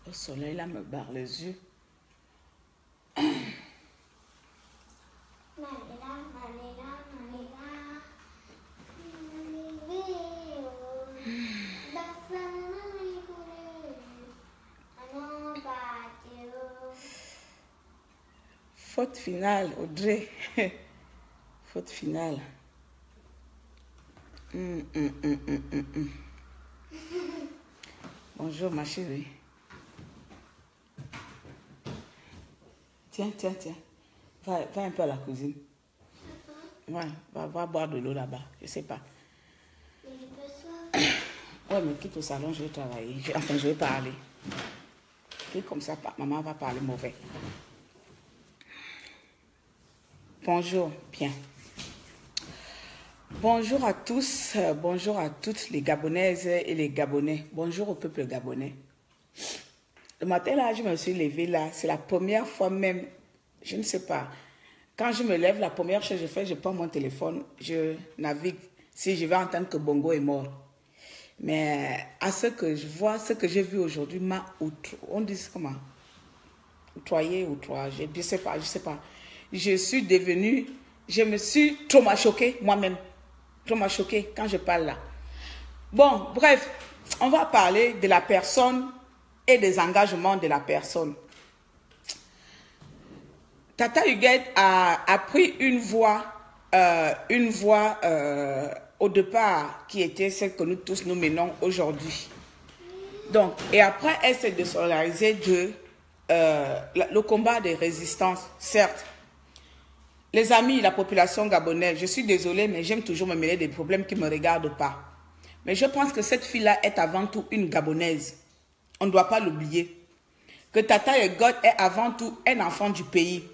Le soleil là me barre les yeux. Faute finale, Audrey. Faute finale. Bonjour ma chérie. Tiens. Va un peu à la cuisine. Ouais, va boire de l'eau là-bas. Je sais pas. Ouais, mais quitte au salon, je vais travailler. Enfin, je vais parler. Et comme ça, maman va parler mauvais. Bonjour, bien. Bonjour à tous, bonjour à toutes les Gabonaises et les Gabonais. Bonjour au peuple gabonais. Le matin, là, je me suis levée, là. C'est la première fois même, je ne sais pas. Quand je me lève, la première chose que je fais, je prends mon téléphone, je navigue. Si je vais entendre que Bongo est mort. Mais à ce que je vois, ce que j'ai vu aujourd'hui m'a on dit comment? Outroyé, je sais pas. Je suis devenue, je me suis trop choquée moi-même. Trop choquée quand je parle là. Bon, bref, on va parler de la personne et des engagements de la personne. Tata Huguette a pris une voie au départ qui était celle que nous tous nous menons aujourd'hui. Donc, et après, elle s'est désolidarisée de le combat des résistances, certes. Les amis, la population gabonaise, je suis désolée, mais j'aime toujours me mêler des problèmes qui ne me regardent pas. Mais je pense que cette fille-là est avant tout une Gabonaise. On ne doit pas l'oublier. Que Tata Huguette est avant tout un enfant du pays.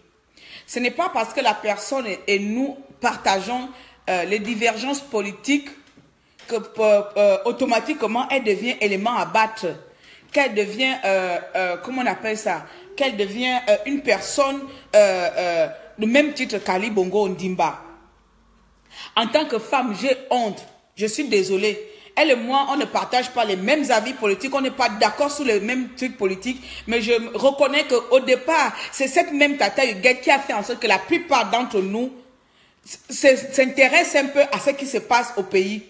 Ce n'est pas parce que la personne et nous partageons les divergences politiques que automatiquement elle devient élément à battre. Qu'elle devient, comment on appelle ça? Qu'elle devient une personne de même titre qu'Ali Bongo Ondimba. En tant que femme, j'ai honte. Je suis désolée. Elle et moi, on ne partage pas les mêmes avis politiques, on n'est pas d'accord sur les mêmes trucs politiques, mais je reconnais qu'au départ, c'est cette même Tata Huguette qui a fait en sorte que la plupart d'entre nous s'intéressent un peu à ce qui se passe au pays.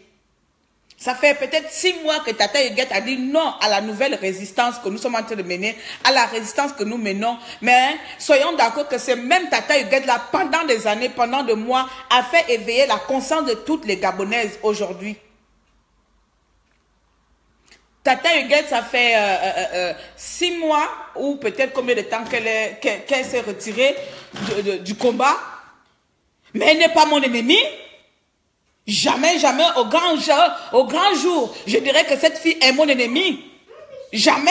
Ça fait peut-être 6 mois que Tata Huguette a dit non à la nouvelle résistance que nous sommes en train de mener, à la résistance que nous menons. Mais soyons d'accord que c'est même Tata Huguette là, pendant des années, pendant des mois, a fait éveiller la conscience de toutes les Gabonaises aujourd'hui. Tata Huguette, ça fait 6 mois ou peut-être combien de temps qu'elle s'est retirée du combat. Mais elle n'est pas mon ennemi. Jamais, au grand jour, je dirais que cette fille est mon ennemi. Jamais.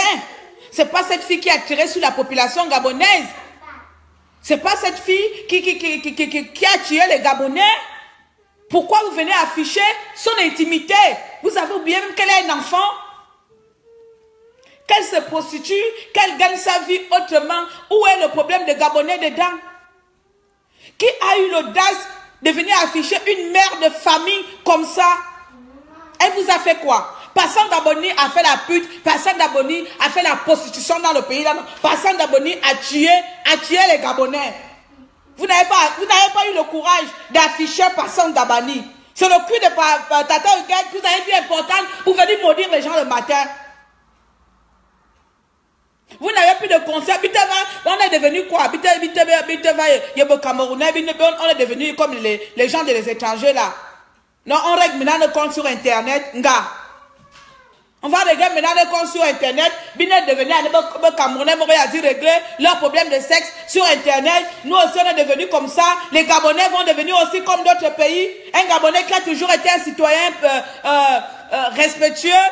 C'est pas cette fille qui a tiré sur la population gabonaise. C'est pas cette fille qui a tué les Gabonais. Pourquoi vous venez afficher son intimité? Vous avez oublié même qu'elle est un enfant. Qu'elle se prostitue, qu'elle gagne sa vie autrement. Où est le problème des Gabonais dedans? Qui a eu l'audace de venir afficher une mère de famille comme ça? Elle vous a fait quoi? Passant d'Aboni a fait la pute, Passant d'Aboni a fait la prostitution dans le pays. Passant d'Aboni a tué les Gabonais. Vous n'avez pas eu le courage d'afficher Passant d'Aboni. C'est le cul de Tata Huguette que vous avez vu important pour venir maudire les gens le matin. Vous n'avez plus de conseil. On est devenu quoi? On est devenu comme les gens des étrangers là. Non, on règle maintenant le compte sur Internet. On va régler maintenant le compte sur Internet. Binet devenir un Camerounais, régler leurs problèmes de sexe sur Internet. Nous aussi, on est devenus comme ça. Les Gabonais vont devenir aussi comme d'autres pays. Un Gabonais qui a toujours été un citoyen respectueux.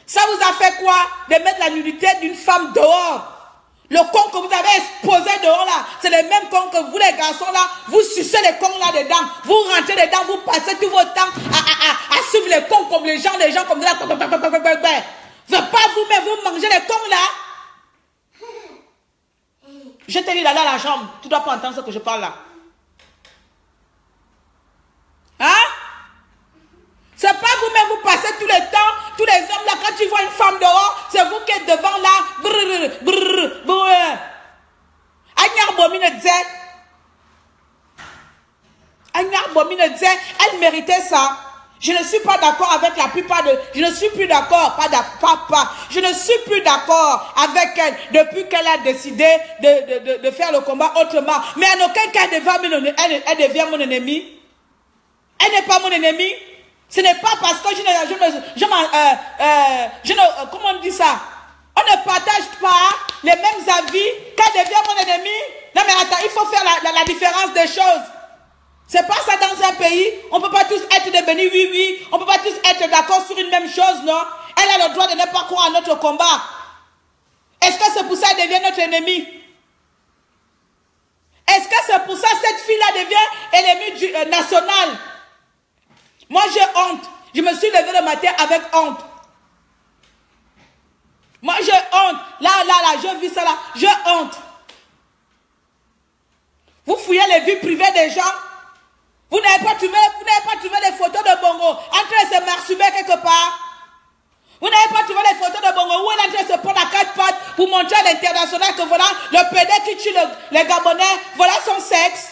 Ça vous a fait quoi de mettre la nudité d'une femme dehors? Le con que vous avez exposé dehors là, c'est le même con que vous les garçons là, vous sucez les cons là dedans, vous rentrez dedans, vous passez tout votre temps à suivre les cons comme les gens comme ça. Vous pas vous-même, vous mangez les cons là. Je te dis d'aller à la chambre, tu dois pas entendre ce que je parle là. Hein? C'est pas vous-même, vous passez tout le temps, tous les hommes là, quand tu vois une femme dehors, c'est Mbomine disait, elle méritait ça. Je ne suis pas d'accord avec la plupart de... Je ne suis plus d'accord, je ne suis plus d'accord avec elle depuis qu'elle a décidé de faire le combat autrement. Mais en aucun cas, elle devient mon ennemi. Elle n'est pas mon ennemi. Ce n'est pas parce que comment on dit ça? On ne partage pas les mêmes avis qu'elle devient mon ennemi. Non mais attends, il faut faire la différence des choses. C'est pas ça dans un pays. On ne peut pas tous être devenus oui. On ne peut pas tous être d'accord sur une même chose, non? Elle a le droit de ne pas croire à notre combat. Est-ce que c'est pour ça qu'elle devient notre ennemi? Est-ce que c'est pour ça que cette fille-là devient ennemi national? Moi, j'ai honte. Je me suis levée le matin avec honte. Moi, j'ai honte. Là, je vis ça là. J'ai honte. Vous fouillez les vies privées des gens. Vous n'avez pas trouvé les photos de Bongo en train de se masturber quelque part. Vous n'avez pas trouvé les photos de Bongo où elle est en train de se prendre à 4 pattes pour montrer à l'international que voilà, le PD qui tue les Gabonais, voilà son sexe.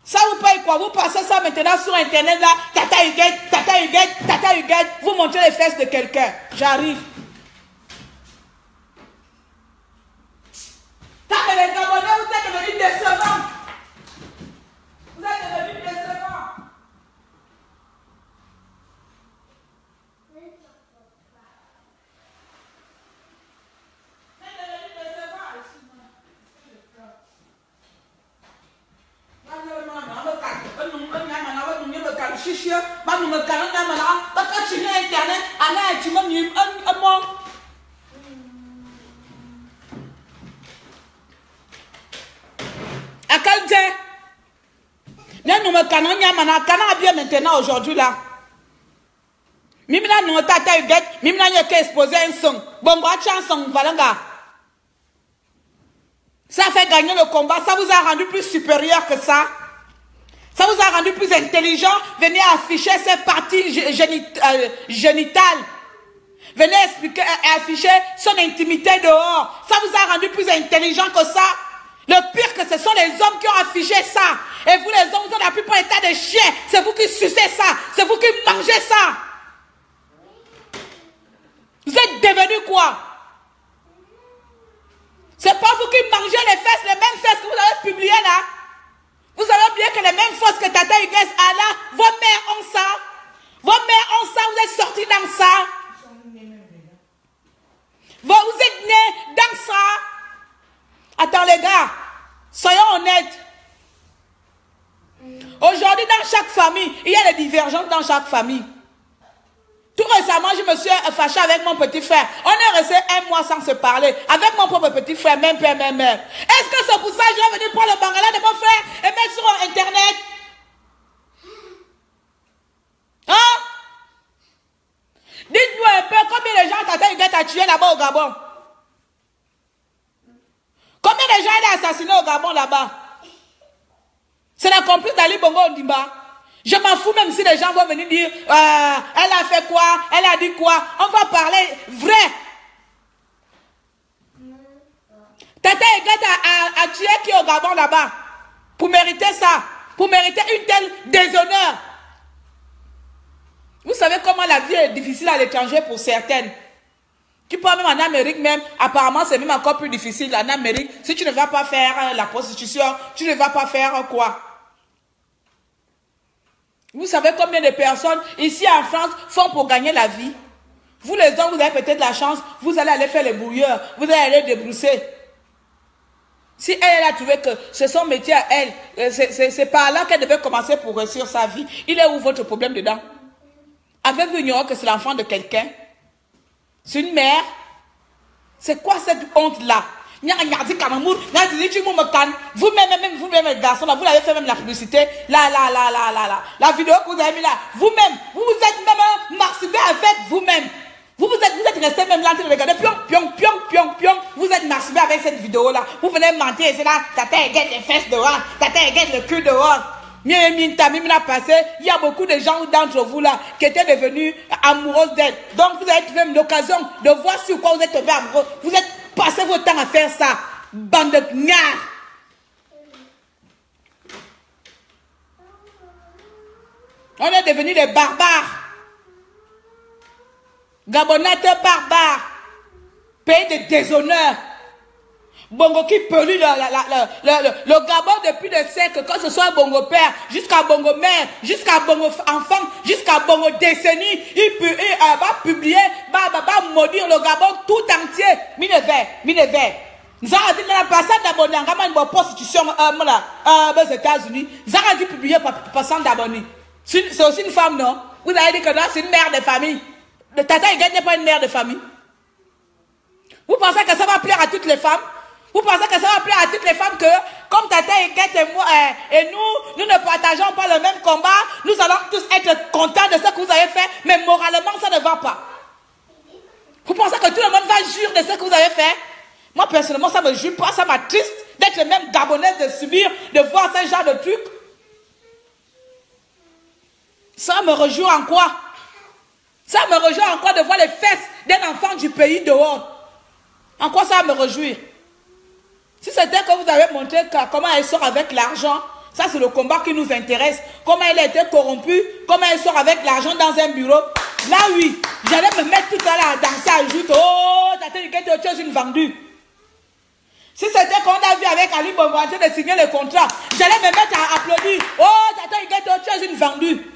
Ça vous payez quoi? Vous passez ça maintenant sur internet là, Tata Huguette, vous montrez les fesses de quelqu'un. J'arrive. Mais les Gabonais, vous êtes devenus décevants. Vous êtes devenus décevants. Vous êtes devenus décevants. Nous me canon bien maintenant aujourd'hui là. Mimina nous tata Huguette, mimina y a exposé un son. Bongo a chanson valanga. Ça fait gagner le combat, ça vous a rendu plus supérieur que ça. Ça vous a rendu plus intelligent. Venez afficher ces parties génitales. Venez expliquer et afficher son intimité dehors. Ça vous a rendu plus intelligent que ça. Le pire que ce sont les hommes qui ont affiché ça. Et vous les hommes, vous êtes la plupart état de chiens. C'est vous qui sucez ça. C'est vous qui mangez ça. Vous êtes devenus quoi? C'est pas vous qui mangez les fesses, les mêmes fesses que vous avez publiées là. Vous savez bien que les mêmes fesses que Tata Huguette a là, vos mères ont ça. Vos mères ont ça, vous êtes sortis dans ça. Vous êtes nés dans ça. Attends les gars, soyons honnêtes. Aujourd'hui, dans chaque famille, il y a des divergences dans chaque famille. Tout récemment, je me suis fâchée avec mon petit frère. On est resté 1 mois sans se parler. Avec mon propre petit frère, même père, même mère. Est-ce que c'est pour ça que je vais venir prendre le bangala de mon frère et mettre sur Internet? Hein? Dites-nous un peu combien de gens Tata Huguette a tué là-bas au Gabon? Combien de gens elle a assassiné au Gabon là-bas? C'est la complice d'Ali Bongo Ondimba. Je m'en fous même si les gens vont venir dire elle a fait quoi, elle a dit quoi. On va parler vrai. Tata Huguette a tué qui au Gabon là-bas pour mériter ça, pour mériter une telle déshonneur. Vous savez comment la vie est difficile à l'étranger pour certaines. Tu peux même en Amérique même, apparemment c'est même encore plus difficile en Amérique. Si tu ne vas pas faire la prostitution, tu ne vas pas faire quoi? Vous savez combien de personnes ici en France font pour gagner la vie? Vous les hommes, vous avez peut-être la chance, vous allez aller faire les brouilleurs, vous allez aller débrousser. Si elle a trouvé que c'est son métier à elle, c'est par là qu'elle devait commencer pour réussir sa vie. Il est où votre problème dedans? Avez-vous ignoré que c'est l'enfant de quelqu'un? C'est une mère? C'est quoi cette honte-là? Vous-même, les garçons, là, vous l'avez fait même la publicité. La vidéo que vous avez mis là. Vous-même, vous vous êtes même masturbé avec vous-même. Vous êtes resté même là en train de regarder. Pion. Vous êtes masturbé avec cette vidéo-là. Vous venez mentir. C'est là, Tata Huguette les fesses dehors. Tata Huguette le cul dehors. Il y a beaucoup de gens d'entre vous là qui étaient devenus amoureux d'elle. Donc vous avez même l'occasion de voir sur quoi vous êtes tombé amoureux. Vous êtes passé votre temps à faire ça. Bande de gnards. On est devenus des barbares. Gabonates barbares. Pays de déshonneur. Bongo qui pollue le Gabon depuis des siècles, que ce soit Bongo père, jusqu'à Bongo mère, jusqu'à Bongo enfant, jusqu'à Bongo décennie, il va publier, va maudire le Gabon tout entier. Mine vert. Zara dit, la passade d'abonnés, on a une prostitution aux États-Unis. Zara dit publier passade d'abonnés. C'est aussi une femme, non? Vous avez dit que là, c'est une mère de famille. Le Tata Higuette n'est pas une mère de famille. Vous pensez que ça va plaire à toutes les femmes? Vous pensez que ça va plaire à toutes les femmes que, comme Tata Higuette et moi, et nous ne partageons pas le même combat, nous allons tous être contents de ce que vous avez fait, mais moralement, ça ne va pas. Vous pensez que tout le monde va jurer de ce que vous avez fait? Moi, personnellement, ça ne me jure pas, ça m'attriste d'être même gabonaise, de subir, de voir ce genre de trucs. Ça me rejoint en quoi? Ça me rejoint en quoi de voir les fesses d'un enfant du pays dehors? En quoi ça me réjouir? Si c'était que vous avez montré comment elle sort avec l'argent, ça c'est le combat qui nous intéresse. Comment elle a été corrompue, comment elle sort avec l'argent dans un bureau. Là oui, j'allais me mettre tout à l'heure à danser, à jouer. Oh, Tata Higuette est autre chose, une vendue. Si c'était qu'on a vu avec Ali Bongo en train de signer le contrat, j'allais me mettre à applaudir. Oh, Tata Higuette est autre chose, une vendue.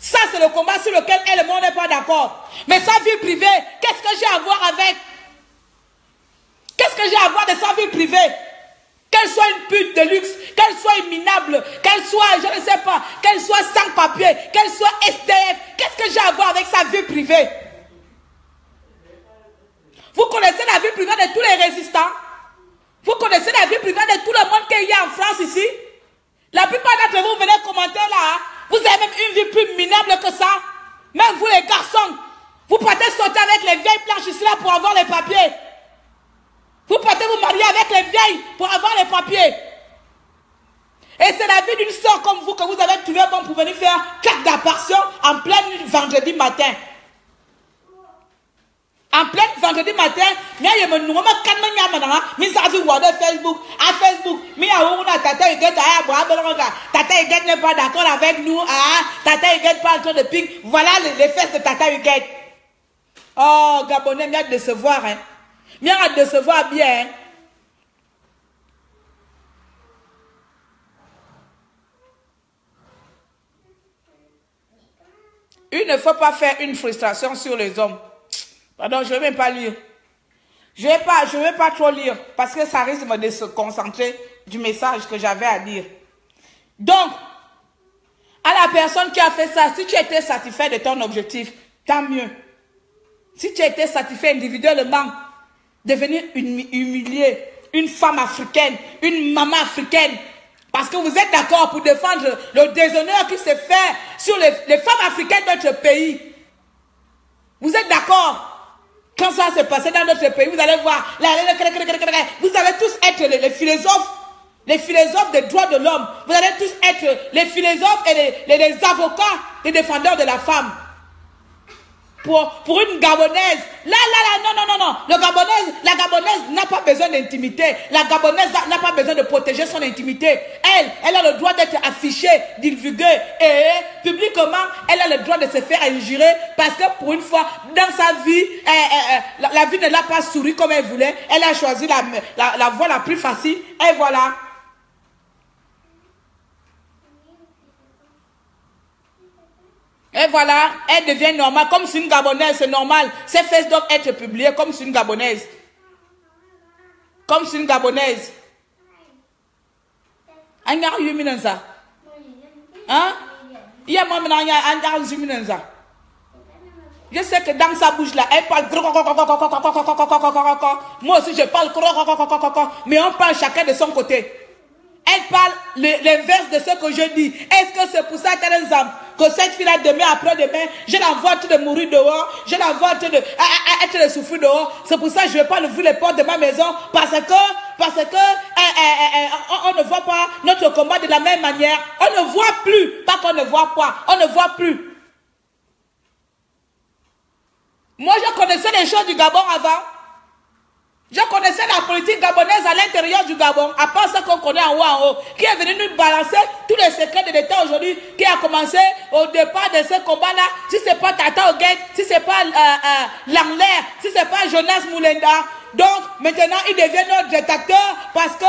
Ça c'est le combat sur lequel elle et moi n'est pas d'accord. Mais sa vie privée, qu'est-ce que j'ai à voir avec? Qu'est-ce que j'ai à voir de sa vie privée? Qu'elle soit une pute de luxe, qu'elle soit imminable, qu'elle soit, je ne sais pas, qu'elle soit sans papier, qu'elle soit SDF, qu'est-ce que j'ai à voir avec sa vie privée? Vous connaissez la vie privée de tous les résistants? Vous connaissez la vie privée de tout le monde qu'il y a en France ici? La plupart d'entre vous venez commenter là, hein? Vous avez même une vie plus minable que ça. Même vous les garçons, vous partez sauter avec les vieilles planches ici là pour avoir les papiers. Vous partez vous marier avec les vieilles pour avoir les papiers. Et c'est la vie d'une soeur comme vous que vous avez trouvé bon pour venir faire 4 d'apparition en plein vendredi matin. En plein vendredi matin, Tata Higuette n'est pas d'accord avec nous. Tata Higuette parle trop de ping. Voilà les fesses de Tata Higuette. Oh, Gabonais, il y a de décevoir, hein. Il y a de décevoir bien. Il ne faut pas faire une frustration sur les hommes. Pardon, je ne vais même pas lire. Je ne vais pas trop lire parce que ça risque de se concentrer du message que j'avais à dire. Donc, à la personne qui a fait ça, si tu étais satisfait de ton objectif, tant mieux. Si tu étais satisfait individuellement, devenir humilié, une femme africaine, une maman africaine, parce que vous êtes d'accord pour défendre le déshonneur qui se fait sur les femmes africaines de notre pays. Vous êtes d'accord? Quand ça s'est passé dans notre pays, vous allez voir, vous allez tous être les philosophes des droits de l'homme. Vous allez tous être les philosophes et les avocats, les défendeurs de la femme. Pour une Gabonaise, non. La Gabonaise n'a pas besoin d'intimité. La Gabonaise n'a pas besoin de protéger son intimité. Elle a le droit d'être affichée, divulguée et publiquement, elle a le droit de se faire injurer parce que pour une fois, dans sa vie, la vie ne l'a pas souri comme elle voulait. Elle a choisi la voie la plus facile et voilà. Et voilà, elle devient normale, comme c'est une Gabonaise, c'est normal. Ses fesses doivent être publiées comme c'est une Gabonaise. Comme c'est une Gabonaise. Hein? Je sais que dans sa bouche là, elle parle. Moi aussi je parle. Mais on parle chacun de son côté. Elle parle l'inverse de ce que je dis. Est-ce que c'est pour ça que cette fille-là, demain, après-demain, je la vois en train de mourir dehors, je la vois en train de souffrir dehors. C'est pour ça que je ne vais pas ouvrir les portes de ma maison parce que on ne voit pas notre combat de la même manière. On ne voit plus, pas qu'on ne voit pas, on ne voit plus. Moi, je connaissais les choses du Gabon avant. Je connaissais la politique gabonaise à l'intérieur du Gabon, à part ce qu'on connaît en haut, qui est venu nous balancer tous les secrets de l'État aujourd'hui, qui a commencé au départ de ce combat-là. Si ce n'est pas Tata Oguet, si ce n'est pas Langler, si ce n'est pas Jonas Moulenda. Donc, maintenant, il devient notre détecteur parce que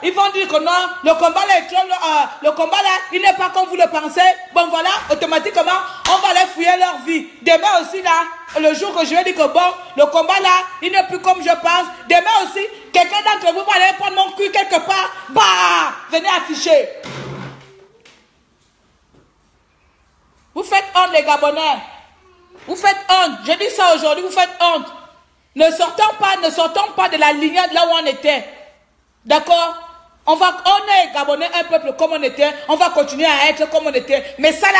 ils vont dire que non, le combat là, il n'est pas comme vous le pensez. Bon voilà, automatiquement, on va les fouiller leur vie. Demain aussi là, le jour que je vais dire que bon, le combat là, il n'est plus comme je pense. Demain aussi, quelqu'un d'entre vous va aller prendre mon cul quelque part. Bah, venez afficher. Vous faites honte les Gabonais. Vous faites honte. Je dis ça aujourd'hui, vous faites honte. Ne sortons pas de la lignée de là où on était. D'accord? On est Gabonais, un peuple comme on était, on va continuer à être comme on était. Mais ça là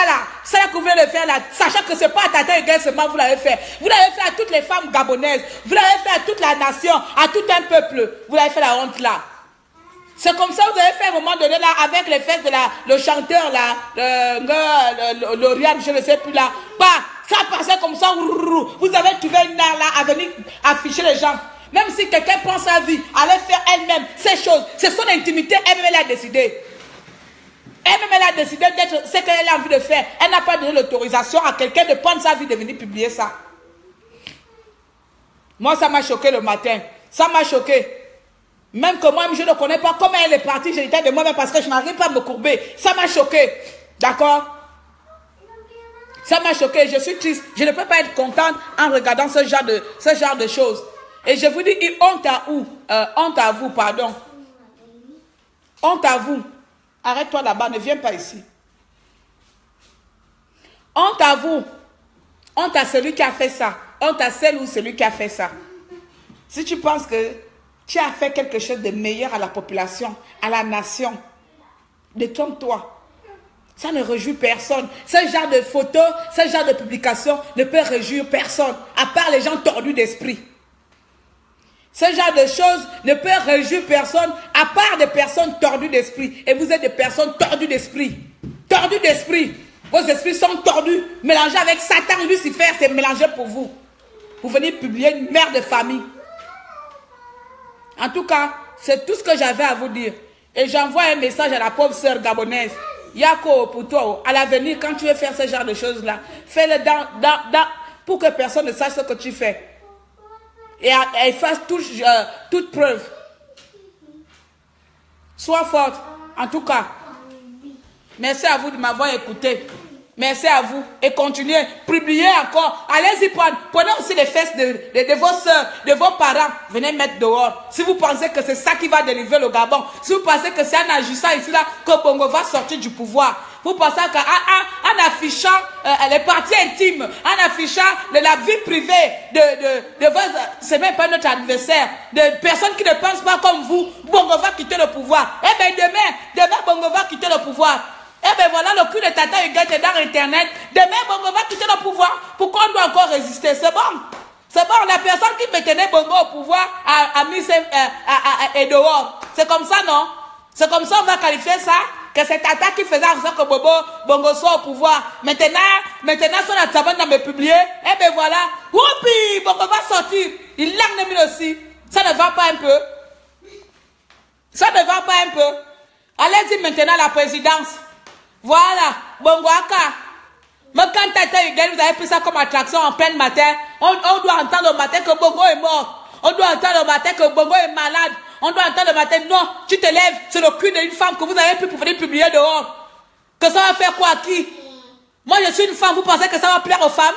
que vous voulez le faire là, sachant que c'est pas à Tata Oguet seulement vous l'avez fait. Vous l'avez fait à toutes les femmes gabonaises, vous l'avez fait à toute la nation, à tout un peuple. Vous l'avez fait la honte là. C'est comme ça que vous avez fait à un moment donné là, avec les fesses de le chanteur là, Lauriane, je ne sais plus là. Bah, ça passait comme ça, vous avez trouvé une art là à venir afficher les gens. Même si quelqu'un prend sa vie, aller faire elle-même ces choses, c'est son intimité, elle-même elle a décidé. Elle-même elle a décidé d'être ce qu'elle a envie de faire. Elle n'a pas donné l'autorisation à quelqu'un de prendre sa vie, de venir publier ça. Moi, ça m'a choqué le matin. Ça m'a choqué. Même que moi, je ne connais pas comment elle est partie, j'étais de moi-même parce que je n'arrive pas à me courber. Ça m'a choqué. D'accord? Ça m'a choqué. Je suis triste. Je ne peux pas être contente en regardant ce genre de choses. Et je vous dis, honte à vous, pardon. Honte à vous. Arrête-toi là-bas, ne viens pas ici. Honte à vous. Honte à celui qui a fait ça. Honte à celle ou celui qui a fait ça. Si tu penses que tu as fait quelque chose de meilleur à la population, à la nation, détrompe-toi. Ça ne réjouit personne. Ce genre de photos, ce genre de publication ne peut réjouir personne, à part les gens tordus d'esprit. Ce genre de choses ne peut réjouir personne, à part des personnes tordues d'esprit. Et vous êtes des personnes tordues d'esprit. Tordues d'esprit. Vos esprits sont tordus, mélangés avec Satan, Lucifer, c'est mélangé pour vous. Vous venez publier une mère de famille. En tout cas, c'est tout ce que j'avais à vous dire. Et j'envoie un message à la pauvre sœur gabonaise. Yako, pour toi, à l'avenir, quand tu veux faire ce genre de choses-là, fais-le pour que personne ne sache ce que tu fais. Et elle fasse toute preuve. Sois forte. En tout cas, merci à vous de m'avoir écouté. Merci à vous. Et continuez. Publiez encore. Allez-y prendre. Prenez aussi les fesses de vos soeurs, de vos parents. Venez mettre dehors. Si vous pensez que c'est ça qui va délivrer le Gabon. Si vous pensez que c'est en agissant ici là que Bongo va sortir du pouvoir. Vous pensez qu'en affichant les parties intimes, en affichant la vie privée de vos... C'est même pas notre adversaire. De personnes qui ne pensent pas comme vous, Bongo va quitter le pouvoir. Eh bien demain Bongo va quitter le pouvoir. Eh bien voilà, le cul de Tata Oguet est dans Internet. Demain, Bongo va quitter le pouvoir. Pourquoi on doit encore résister? C'est bon. C'est bon, la personne qui maintenait Bongo au pouvoir a mis et dehors. C'est comme ça, non? C'est comme ça on va qualifier ça? Que c'est Tata qui faisait en sorte que Bongo soit au pouvoir. Maintenant, son attaque dans me publier. Eh bien voilà. Whoopi, Bongo va sortir. Il l'a mis aussi. Ça ne va pas un peu? Ça ne va pas un peu? Allez-y maintenant à la présidence. Voilà, Bongo Aka. Mais quand Tata Oguet, vous avez pris ça comme attraction en plein matin, on doit entendre au matin que Bongo est mort. On doit entendre au matin que Bongo est malade. On doit entendre le matin, non, tu te lèves sur le cul d'une femme que vous avez pris pour venir publier dehors. Que ça va faire quoi à qui? Moi, je suis une femme, vous pensez que ça va plaire aux femmes?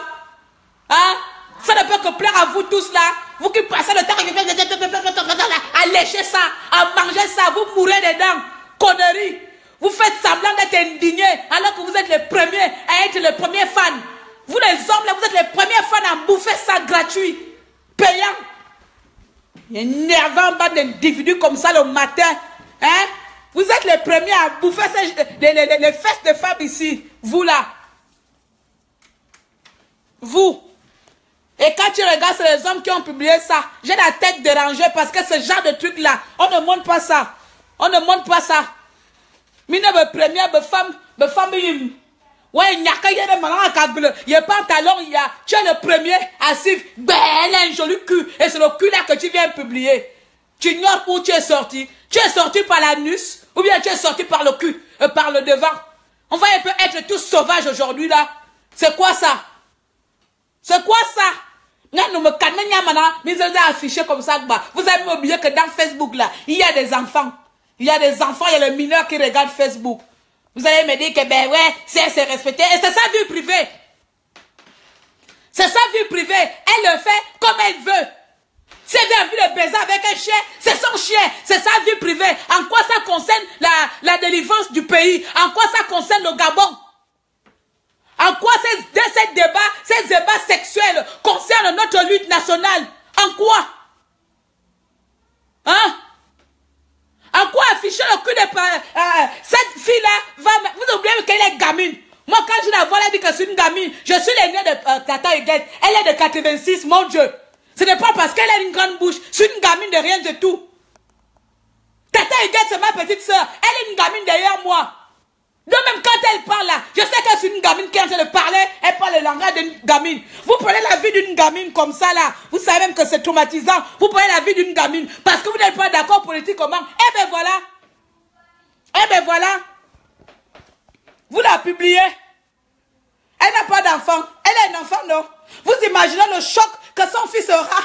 Hein? Ça ne peut que plaire à vous tous là. Vous qui passez le temps à lécher ça, à manger ça, vous mourrez dedans. Conneries. Vous faites semblant d'être indigné alors que vous êtes les premiers à être les premiers fans. Vous les hommes, là, vous êtes les premiers fans à bouffer ça gratuit, payant. Énervant bas d'individus comme ça le matin. Hein? Vous êtes les premiers à bouffer les fesses de femmes ici. Vous là. Vous. Et quand tu regardes les hommes qui ont publié ça, j'ai la tête dérangée parce que ce genre de truc là, on ne montre pas ça. On ne montre pas ça. Mine be premier be femme Ouais, il n'y a qu'à y aller maintenant à Kagoule. Il y a pantalon, il y a. Tu es le premier à suivre. Ben, elle a un joli cul. Et c'est le cul là que tu viens publier. Tu ignores où tu es sorti. Tu es sorti par l'anus ou bien tu es sorti par le cul, par le devant. On va un peu être tous sauvages aujourd'hui là. C'est quoi ça? C'est quoi ça? Nous me calmons maintenant, mais vous avez affiché comme ça. Vous avez oublié que dans Facebook là, il y a des enfants. Il y a des enfants, il y a les mineurs qui regardent Facebook. Vous allez me dire que ben ouais, c'est respecté. Et c'est sa vie privée. C'est sa vie privée. Elle le fait comme elle veut. Si elle a envie de baiser avec un chien, c'est son chien. C'est sa vie privée. En quoi ça concerne la délivrance du pays? En quoi ça concerne le Gabon? En quoi ces débats sexuels concernent notre lutte nationale? En quoi? Hein? En quoi afficher le cul de... cette fille-là, vous oubliez qu'elle est gamine. Moi, quand je la vois, elle dit que c'est une gamine. Je suis l'aînée de Tata Huguette. Elle est de 86, mon Dieu. Ce n'est pas parce qu'elle a une grande bouche. C'est une gamine de rien du tout. Tata Huguette, c'est ma petite soeur. Elle est une gamine derrière moi. Donc même quand elle parle là, je sais que c'est une gamine qui est en train de parler, elle parle le langage d'une gamine. Vous prenez la vie d'une gamine comme ça là, vous savez même que c'est traumatisant. Vous prenez la vie d'une gamine parce que vous n'êtes pas d'accord politiquement. Eh ben voilà. Eh ben voilà. Vous la publiez. Elle n'a pas d'enfant. Elle est un enfant, non. Vous imaginez le choc que son fils aura.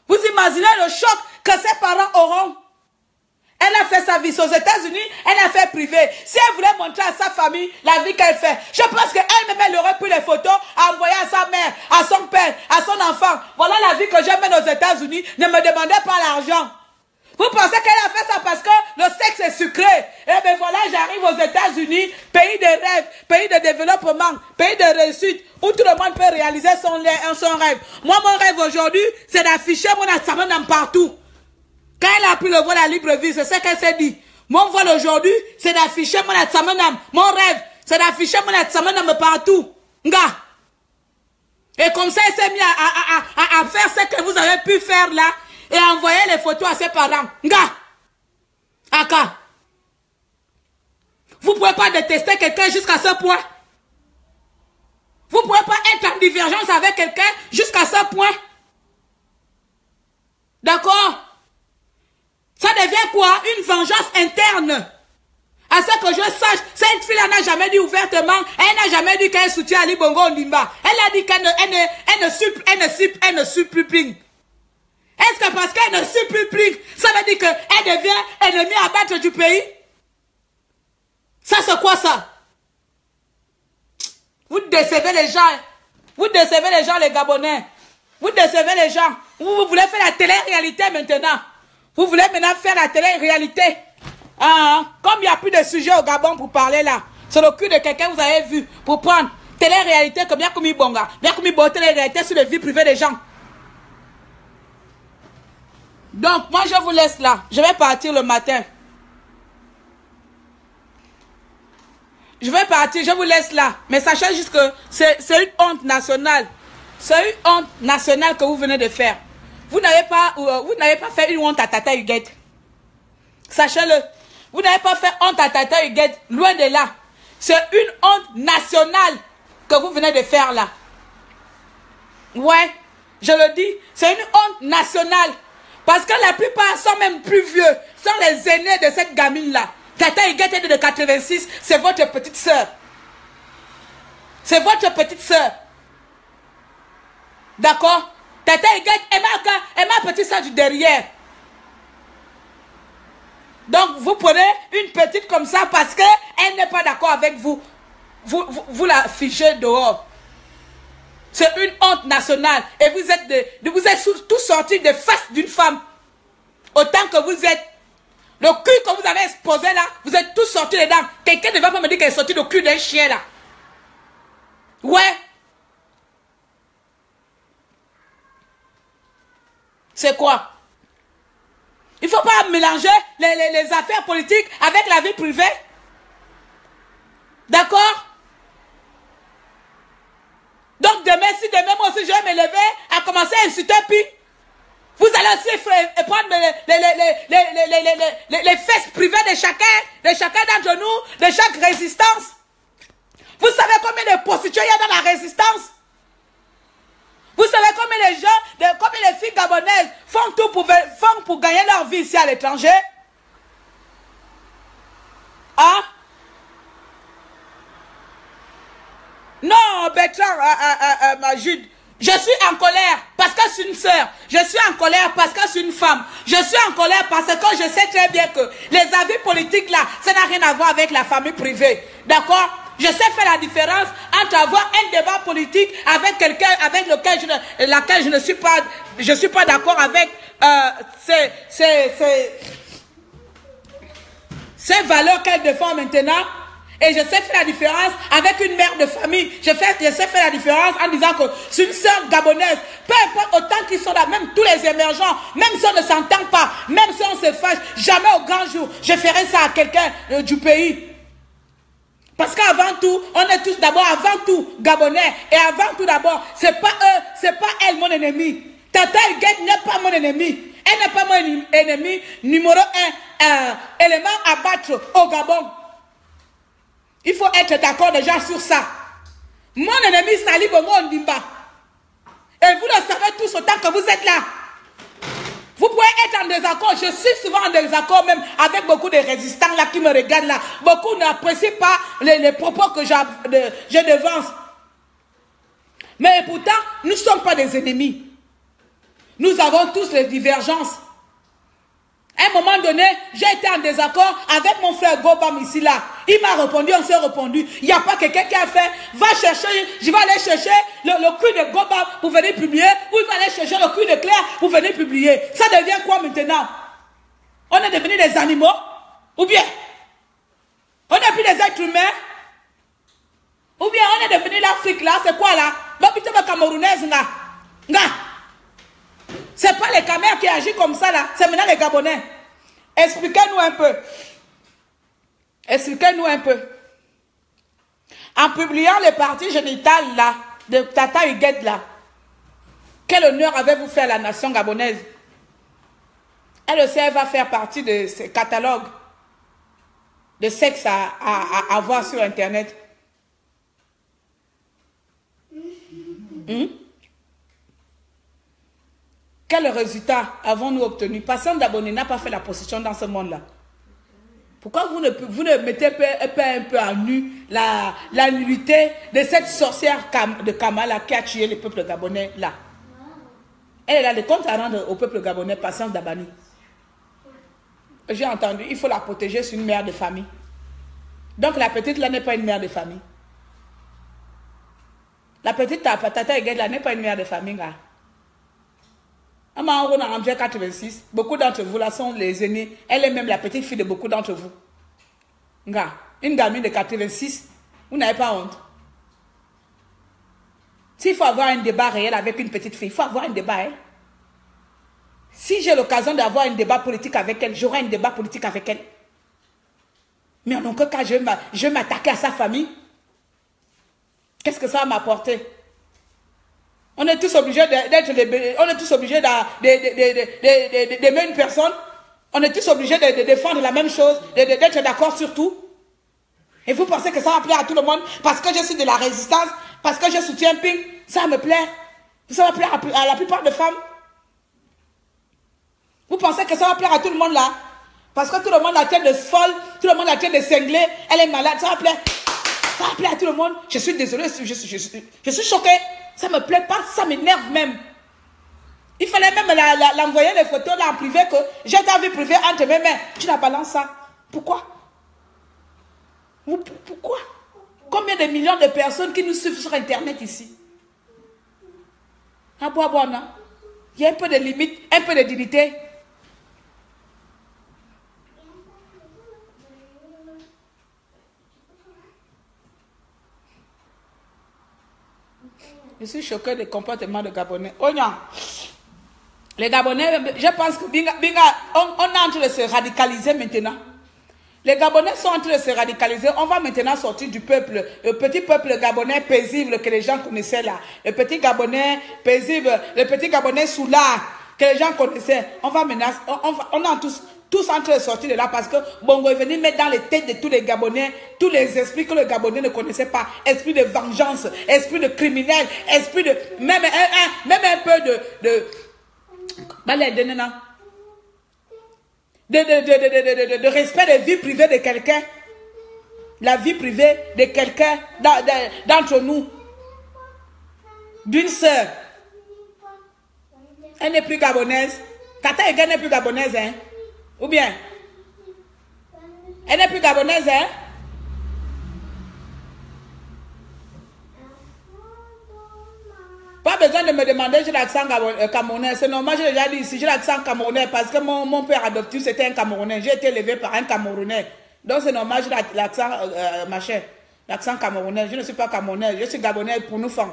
Vous imaginez le choc que ses parents auront. Elle a fait sa vie aux États-Unis, elle a fait privé. Si elle voulait montrer à sa famille la vie qu'elle fait, je pense qu'elle-même, elle aurait pris les photos, envoyé à sa mère, à son père, à son enfant. Voilà la vie que je mène aux États-Unis. Ne me demandez pas l'argent. Vous pensez qu'elle a fait ça parce que le sexe est sucré? Eh bien voilà, j'arrive aux États-Unis, pays de rêve, pays de développement, pays de réussite, où tout le monde peut réaliser son rêve. Moi, mon rêve aujourd'hui, c'est d'afficher mon Atsamanam partout. Quand elle a pris le vol à libre vie, c'est ce qu'elle s'est dit. Mon vol aujourd'hui, c'est d'afficher mon Atsamanam. Mon rêve, c'est d'afficher mon Atsamanam partout. Nga. Et comme ça, elle s'est mise à faire ce que vous avez pu faire là et à envoyer les photos à ses parents. Nga. Aka. Vous ne pouvez pas détester quelqu'un jusqu'à ce point. Vous ne pouvez pas être en divergence avec quelqu'un jusqu'à ce point. D'accord? Ça devient quoi? Une vengeance interne. À ce que je sache, cette fille-là n'a jamais dit ouvertement, elle n'a jamais dit qu'elle soutient Ali Bongo Ondimba. Elle a dit qu'elle ne supplue plus. Est-ce que parce qu'elle ne supplue plus, ça veut dire qu'elle devient ennemie à battre du pays? Ça c'est quoi ça? Vous décevez les gens. Vous décevez les gens, les Gabonais. Vous décevez les gens. Vous voulez faire la télé-réalité maintenant. Vous voulez maintenant faire la télé-réalité. Comme il n'y a plus de sujet au Gabon pour parler là. C'est le cul de quelqu'un que vous avez vu. Pour prendre télé-réalité comme bien comme il bonga. Bien comme il bonga télé-réalité sur les vies privées des gens. Donc moi je vous laisse là. Je vais partir le matin. Je vais partir, je vous laisse là. Mais sachez juste que c'est une honte nationale. C'est une honte nationale que vous venez de faire. Vous n'avez pas fait une honte à Tata Huguette. Sachez-le. Vous n'avez pas fait honte à Tata Huguette. Loin de là. C'est une honte nationale que vous venez de faire là. Ouais, je le dis. C'est une honte nationale. Parce que la plupart sont même plus vieux. Sont les aînés de cette gamine-là. Tata Huguette est de 86. C'est votre petite soeur. C'est votre petite soeur. D'accord? Tata Huguette est ma petite soeur du derrière. Donc, vous prenez une petite comme ça parce qu'elle n'est pas d'accord avec vous. Vous la fichez dehors. C'est une honte nationale. Et vous êtes tous sortis de face d'une femme. Autant que vous êtes. Le cul que vous avez exposé là, vous êtes tous sortis dedans. Quelqu'un ne va pas me dire qu'elle est sortie le cul d'un chien là. Ouais. C'est quoi? Il ne faut pas mélanger les affaires politiques avec la vie privée. D'accord? Donc demain, si demain moi aussi je vais me lever à commencer à insulter, puis vous allez aussi prendre les fesses privées de chacun d'entre nous, de chaque résistance. Vous savez combien de prostituées il y a dans la résistance? Vous savez combien de gens, combien de filles gabonaises font tout pour gagner leur vie ici à l'étranger? Hein? Non, Bertrand, Jude, je suis en colère parce que c'est une sœur. Je suis en colère parce que c'est une femme. Je suis en colère parce que je sais très bien que les avis politiques là, ça n'a rien à voir avec la famille privée. D'accord? Je sais faire la différence entre avoir un débat politique avec quelqu'un avec laquelle je ne suis pas d'accord avec ces valeurs qu'elle défend maintenant. Et je sais faire la différence avec une mère de famille. Je sais faire la différence en disant que c'est une sœur gabonaise. Peu importe autant qu'ils sont là, même tous les émergents, même si on ne s'entend pas, même si on se fâche, jamais au grand jour, je ferai ça à quelqu'un du pays. Parce qu'avant tout, on est tous d'abord, avant tout, Gabonais. Et avant tout d'abord, c'est pas eux, c'est pas elle mon ennemi. Tata Huguette n'est pas mon ennemi. Elle n'est pas mon ennemi numéro 1, élément à battre au Gabon. Il faut être d'accord déjà sur ça. Mon ennemi, Sali Bongo Ondimba. Et vous le savez tous autant que vous êtes là. Vous pouvez être en désaccord. Je suis souvent en désaccord même avec beaucoup de résistants là qui me regardent là. Beaucoup n'apprécient pas les propos que je devance. Mais pourtant, nous ne sommes pas des ennemis. Nous avons tous les divergences. À un moment donné, j'ai été en désaccord avec mon frère Gobam ici là. Il m'a répondu, on s'est répondu. Il n'y a pas quelqu'un qui a fait, va chercher, je vais aller chercher le cul de Gobam pour venir publier, ou il va aller chercher le cul de Claire pour venir publier. Ça devient quoi maintenant? On est devenus des animaux? Ou bien, on n'est plus des êtres humains? Ou bien on est devenu l'Afrique là, c'est quoi là? L'hôpital camerounaise là. C'est pas les Camerounais qui agissent comme ça là, c'est maintenant les Gabonais. Expliquez-nous un peu. Expliquez-nous un peu. En publiant les parties génitales là, de Tata Huguette là, quel honneur avez-vous fait à la nation gabonaise? Elle aussi, elle va faire partie de ce catalogue de sexe à voir sur Internet. Quel résultat avons-nous obtenu? Personne d'abonnés n'a pas fait la position dans ce monde-là. Pourquoi vous ne mettez pas un peu à nu la nullité de cette sorcière de Kamala qui a tué le peuple gabonais là? Elle a des comptes à rendre au peuple gabonais, Patience Dabani. J'ai entendu, il faut la protéger, c'est une mère de famille. Donc la petite là n'est pas une mère de famille. La petite Tata Huguette là n'est pas une mère de famille là. En 86, beaucoup d'entre vous là sont les aînés. Elle est même la petite fille de beaucoup d'entre vous. Une gamine de 86, vous n'avez pas honte. S'il faut avoir un débat réel avec une petite fille, il faut avoir un débat. Hein? Si j'ai l'occasion d'avoir un débat politique avec elle, j'aurai un débat politique avec elle. Mais en aucun cas, je vais m'attaquer à sa famille. Qu'est-ce que ça va m'apporter? On est tous obligés d'aimer une personne. On est tous obligés de défendre la même chose, d'être d'accord sur tout. Et vous pensez que ça va plaire à tout le monde parce que je suis de la résistance, parce que je soutiens Ping, ça me plaît. Ça va plaire à la plupart des femmes. Vous pensez que ça va plaire à tout le monde là? Parce que tout le monde a tête de folle, tout le monde a tête de cinglé, elle est malade, ça va plaire à tout le monde. Je suis désolée, je suis choquée. Ça ne me plaît pas, ça m'énerve même. Il fallait même l'envoyer les photos là en privé que j'ai ta vie privée entre mes mains. Tu la balances ça. Pourquoi? Pourquoi? Combien de millions de personnes qui nous suivent sur Internet ici? Ah bon, non? Il y a un peu de limite, un peu de dignité. Je suis choqué des comportements des Gabonais. Oh non. Les Gabonais, je pense que on est en train de se radicaliser maintenant. Les Gabonais sont en train de se radicaliser. On va maintenant sortir du peuple, le petit peuple gabonais paisible que les gens connaissaient là. Le petit Gabonais paisible, le petit Gabonais soulard que les gens connaissaient. On va menacer, on a tous, tous en train de sortir de là parce que Bongo est venu mettre dans les têtes de tous les Gabonais, tous les esprits que les Gabonais ne connaissaient pas. Esprit de vengeance, esprit de criminel, esprit de... Même un peu de respect de vie privée de quelqu'un. La vie privée de quelqu'un d'entre nous. D'une sœur. Elle n'est plus gabonaise. Tata Ega n'est plus gabonaise, hein? Ou bien? Elle n'est plus gabonaise, hein? Pas besoin de me demander j'ai l'accent camerounais. C'est normal, j'ai déjà dit ici, j'ai l'accent camerounais parce que mon père adoptif c'était un Camerounais. J'ai été élevé par un Camerounais. Donc c'est normal, j'ai l'accent machin. L'accent camerounais. Je ne suis pas camerounais, je suis gabonais pour nous femmes.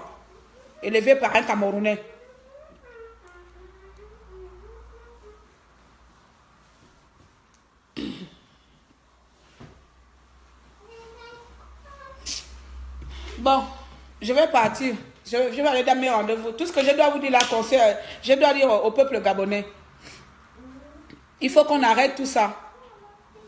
Élevé par un Camerounais. Bon, je vais partir. Je vais aller dans mes rendez-vous. Tout ce que je dois vous dire là, je dois dire au peuple gabonais. Il faut qu'on arrête tout ça.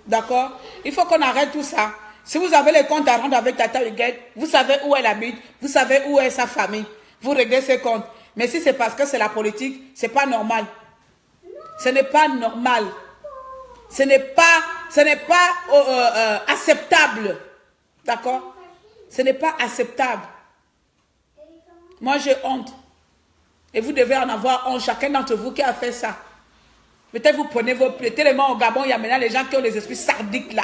D'accord? Il faut qu'on arrête tout ça. Si vous avez les comptes à rendre avec Tata Huguette, vous savez où elle habite, vous savez où est sa famille. Vous réglez ses comptes. Mais si c'est parce que c'est la politique, c'est pas normal. Ce n'est pas normal. Ce n'est pas acceptable. D'accord? Ce n'est pas acceptable. Moi, j'ai honte. Et vous devez en avoir honte, chacun d'entre vous qui a fait ça. Peut-être vous prenez vos plaies. Tellement au Gabon, il y a maintenant les gens qui ont les esprits sadiques là.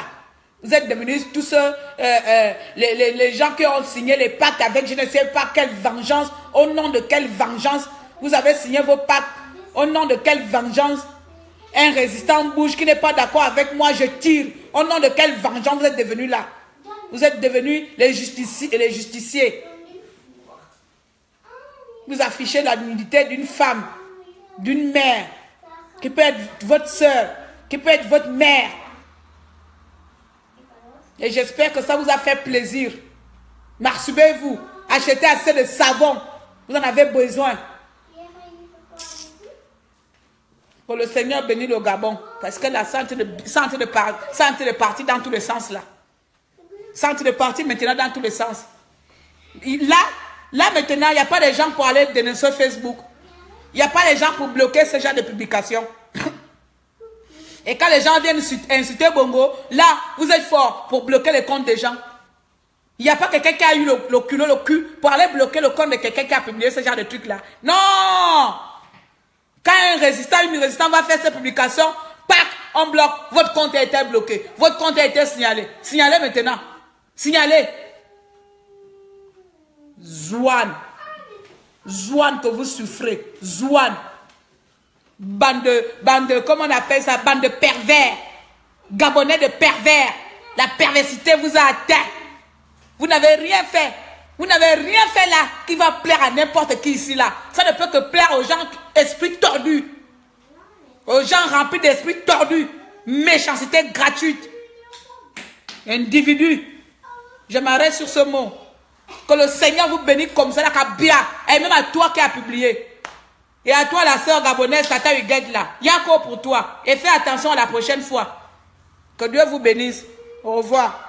Vous êtes devenus tous les gens qui ont signé les pactes avec je ne sais pas quelle vengeance. Au nom de quelle vengeance vous avez signé vos pactes? Au nom de quelle vengeance? Un résistant bouge qui n'est pas d'accord avec moi, je tire. Au nom de quelle vengeance vous êtes devenus là? Vous êtes devenus les justiciers. Vous affichez la nudité d'une femme, d'une mère, qui peut être votre soeur, qui peut être votre mère. Et j'espère que ça vous a fait plaisir. Masturbez-vous, achetez assez de savon. Vous en avez besoin. Pour le Seigneur bénir le Gabon. Parce que la santé de partir dans tous les sens là. Santé de partir maintenant dans tous les sens. Là maintenant, il n'y a pas de gens pour aller dénoncer Facebook. Il n'y a pas de gens pour bloquer ce genre de publication. Et quand les gens viennent insulter Bongo, là, vous êtes fort pour bloquer les comptes des gens. Il n'y a pas quelqu'un qui a eu le cul pour aller bloquer le compte de quelqu'un qui a publié ce genre de truc-là. Non! Quand un résistant, une résistante va faire cette publication, pac, on bloque, votre compte a été bloqué. Votre compte a été signalé. Signalez maintenant. Signalez. Zouane. Zouane que vous souffrez. Zouane. Bande, comment on appelle ça? Bande de pervers. Gabonais de pervers. La perversité vous a atteint. Vous n'avez rien fait. Vous n'avez rien fait là qui va plaire à n'importe qui ici là. Ça ne peut que plaire aux gens esprits tordus. Aux gens remplis d'esprits tordus. Méchanceté gratuite. Individu. Je m'arrête sur ce mot. Que le Seigneur vous bénisse comme ça, la Kabia. Et même à toi qui as publié. Et à toi, la sœur gabonaise, Tata Huguette là. Il y a encore pour toi. Et fais attention à la prochaine fois. Que Dieu vous bénisse. Au revoir.